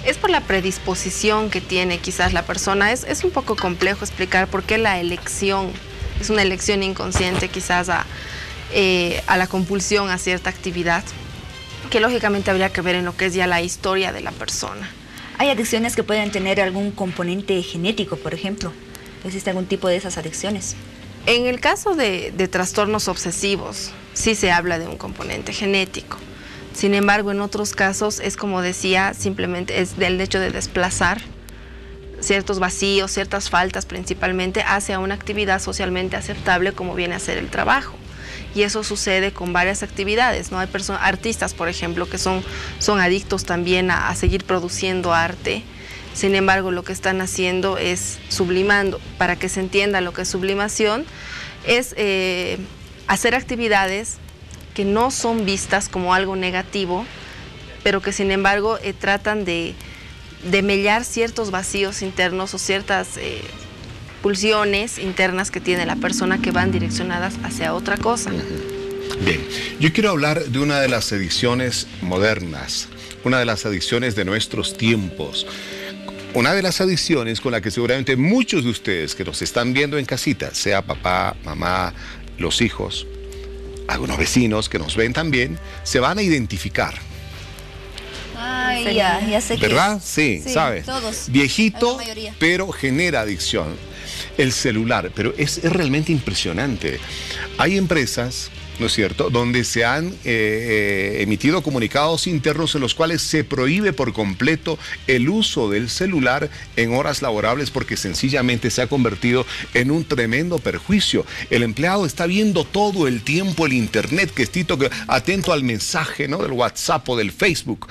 Es por la predisposición que tiene quizás la persona. Es un poco complejo explicar por qué la elección es una elección inconsciente quizás a la compulsión a cierta actividad, que lógicamente habría que ver en lo que es ya la historia de la persona. ¿Hay adicciones que pueden tener algún componente genético, por ejemplo? ¿Existe algún tipo de esas adicciones? En el caso de trastornos obsesivos, sí se habla de un componente genético. Sin embargo, en otros casos es, como decía, simplemente es del hecho de desplazar ciertos vacíos, ciertas faltas principalmente hacia una actividad socialmente aceptable como viene a ser el trabajo. Y eso sucede con varias actividades, ¿no? Hay artistas, por ejemplo, que son adictos también a seguir produciendo arte. Sin embargo, lo que están haciendo es sublimando. Para que se entienda lo que es sublimación, es hacer actividades que no son vistas como algo negativo, pero que sin embargo tratan de mellar ciertos vacíos internos o ciertas pulsiones internas que tiene la persona que van direccionadas hacia otra cosa. Bien, yo quiero hablar de una de las adicciones modernas, una de las adicciones de nuestros tiempos. Una de las adicciones con la que seguramente muchos de ustedes que nos están viendo en casita, sea papá, mamá, los hijos, algunos vecinos que nos ven también, se van a identificar. Ay, ya sé que... ¿Verdad? Sí, ¿sabes? Todos. Viejito, pero genera adicción. El celular, pero es realmente impresionante. Hay empresas, ¿no es cierto?, donde se han emitido comunicados internos en los cuales se prohíbe por completo el uso del celular en horas laborables porque sencillamente se ha convertido en un tremendo perjuicio. El empleado está viendo todo el tiempo el internet, atento al mensaje, ¿no?, del WhatsApp o del Facebook.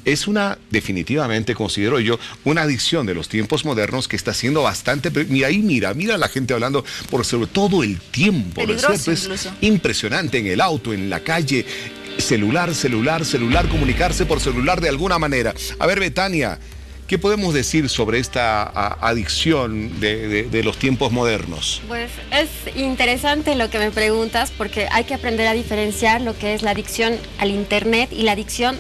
Es definitivamente considero yo, una adicción de los tiempos modernos que está siendo bastante... Mira la gente hablando por sobre todo el tiempo, ¿no es cierto? Es impresionante, en el auto, en la calle, celular, comunicarse por celular de alguna manera. A ver, Betania, ¿qué podemos decir sobre esta adicción de los tiempos modernos? Pues es interesante lo que me preguntas, porque hay que aprender a diferenciar lo que es la adicción al internet y la adicción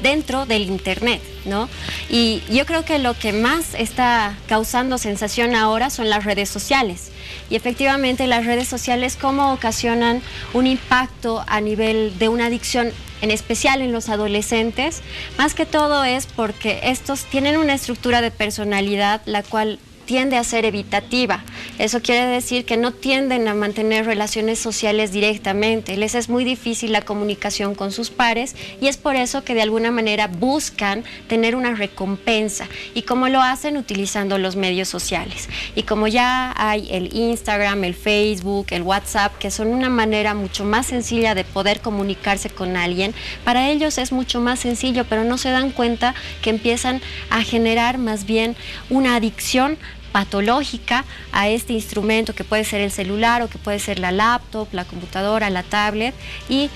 dentro del internet, ¿no? Y yo creo que lo que más está causando sensación ahora son las redes sociales. Y efectivamente las redes sociales, ¿cómo ocasionan un impacto a nivel de una adicción, en especial en los adolescentes? Más que todo es porque estos tienen una estructura de personalidad la cual tiende a ser evitativa. Eso quiere decir que no tienden a mantener relaciones sociales directamente. Les es muy difícil la comunicación con sus pares y es por eso que de alguna manera buscan tener una recompensa. ¿Y cómo lo hacen? Utilizando los medios sociales. Y como ya hay el Instagram, el Facebook, el WhatsApp, que son una manera mucho más sencilla de poder comunicarse con alguien, para ellos es mucho más sencillo, pero no se dan cuenta que empiezan a generar más bien una adicción patológica a este instrumento que puede ser el celular o que puede ser la laptop, la computadora, la tablet, y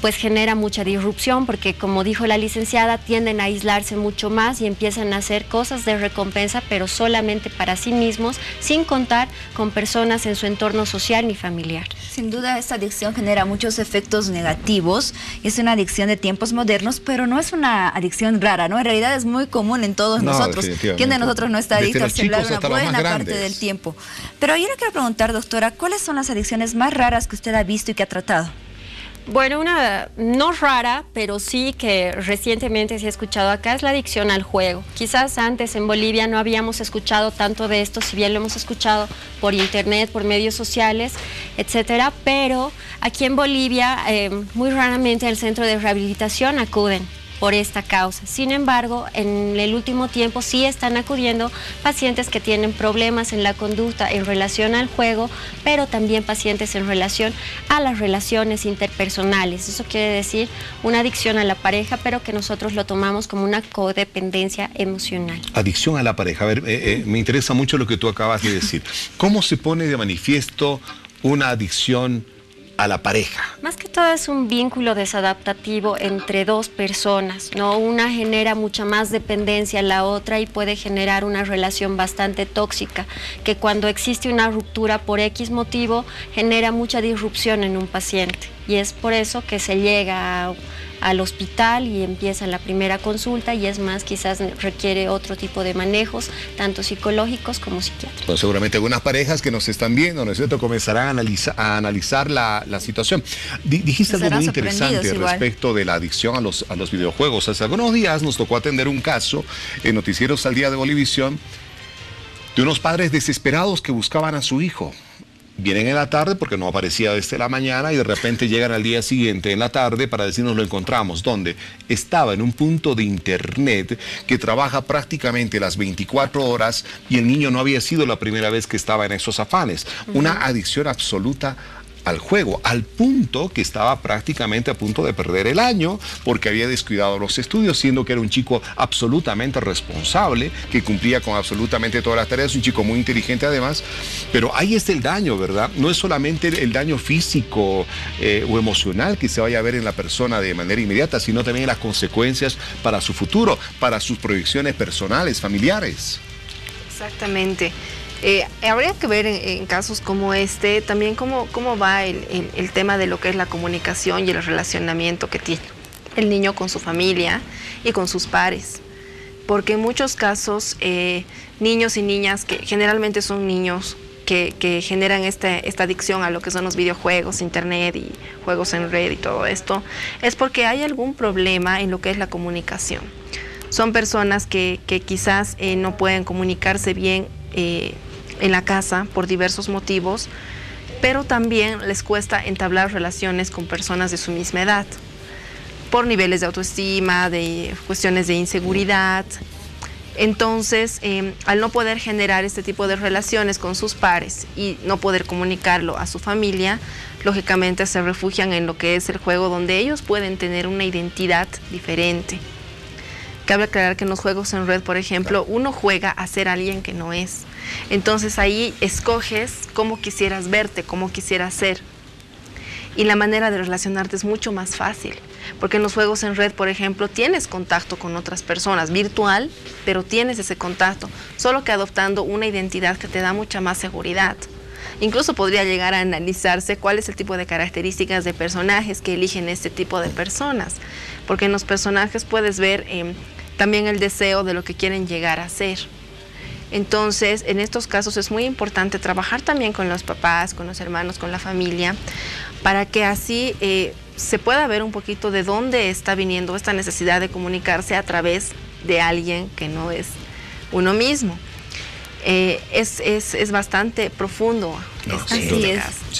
pues genera mucha disrupción porque, como dijo la licenciada, tienden a aislarse mucho más y empiezan a hacer cosas de recompensa, pero solamente para sí mismos, sin contar con personas en su entorno social ni familiar. Sin duda esta adicción genera muchos efectos negativos, es una adicción de tiempos modernos, pero no es una adicción rara, ¿no? En realidad es muy común en todos nosotros. ¿Quién de nosotros no está adicto al celular una buena parte del tiempo? Pero yo le quiero preguntar, doctora, ¿cuáles son las adicciones más raras que usted ha visto y que ha tratado? Bueno, una no rara, pero sí que recientemente se ha escuchado acá, es la adicción al juego. Quizás antes en Bolivia no habíamos escuchado tanto de esto, si bien lo hemos escuchado por internet, por medios sociales, etcétera, pero aquí en Bolivia muy raramente al centro de rehabilitación acuden por esta causa. Sin embargo, en el último tiempo sí están acudiendo pacientes que tienen problemas en la conducta en relación al juego, pero también pacientes en relación a las relaciones interpersonales. Eso quiere decir una adicción a la pareja, pero que nosotros lo tomamos como una codependencia emocional. Adicción a la pareja. A ver, me interesa mucho lo que tú acabas de decir. ¿Cómo se pone de manifiesto una adicción a la pareja? Más que todo es un vínculo desadaptativo entre dos personas, ¿no? Una genera mucha más dependencia a la otra y puede generar una relación bastante tóxica, que cuando existe una ruptura por X motivo genera mucha disrupción en un paciente, y es por eso que se llega al hospital y empieza la primera consulta, y es más, quizás requiere otro tipo de manejos, tanto psicológicos como psiquiátricos. Pues seguramente algunas parejas que nos están viendo, ¿no es cierto?, comenzarán a analizar la situación. Dijiste algo muy interesante respecto de la adicción a los videojuegos. Hace algunos días nos tocó atender un caso en Noticieros al Día de Bolivisión de unos padres desesperados que buscaban a su hijo. Vienen en la tarde porque no aparecía desde la mañana y de repente llegan al día siguiente en la tarde para decirnos lo encontramos. ¿Dónde? Estaba en un punto de internet que trabaja prácticamente las 24 horas y el niño no había sido la primera vez que estaba en esos afanes. Una adicción absoluta al juego, al punto que estaba prácticamente a punto de perder el año porque había descuidado los estudios, siendo que era un chico absolutamente responsable, que cumplía con absolutamente todas las tareas, un chico muy inteligente además, pero ahí está el daño, ¿verdad? No es solamente el daño físico o emocional que se vaya a ver en la persona de manera inmediata, sino también las consecuencias para su futuro, para sus proyecciones personales, familiares. Exactamente. Habría que ver en casos como este también cómo va el tema de lo que es la comunicación y el relacionamiento que tiene el niño con su familia y con sus pares. Porque en muchos casos niños y niñas, que generalmente son niños que generan esta adicción a lo que son los videojuegos, internet y juegos en red y todo esto, es porque hay algún problema en lo que es la comunicación. Son personas que quizás no pueden comunicarse bien en la casa por diversos motivos, pero también les cuesta entablar relaciones con personas de su misma edad, por niveles de autoestima, de cuestiones de inseguridad. Entonces, al no poder generar este tipo de relaciones con sus pares y no poder comunicarlo a su familia, lógicamente se refugian en lo que es el juego, donde ellos pueden tener una identidad diferente. Cabe aclarar que en los juegos en red, por ejemplo, uno juega a ser alguien que no es. Entonces ahí escoges cómo quisieras verte, cómo quisieras ser. Y la manera de relacionarte es mucho más fácil. Porque en los juegos en red, por ejemplo, tienes contacto con otras personas, virtual, pero tienes ese contacto, solo que adoptando una identidad que te da mucha más seguridad. Incluso podría llegar a analizarse cuál es el tipo de características de personajes que eligen este tipo de personas. Porque en los personajes puedes ver también el deseo de lo que quieren llegar a ser. Entonces, en estos casos es muy importante trabajar también con los papás, con los hermanos, con la familia, para que así se pueda ver un poquito de dónde está viniendo esta necesidad de comunicarse a través de alguien que no es uno mismo. Es bastante profundo. No, así es.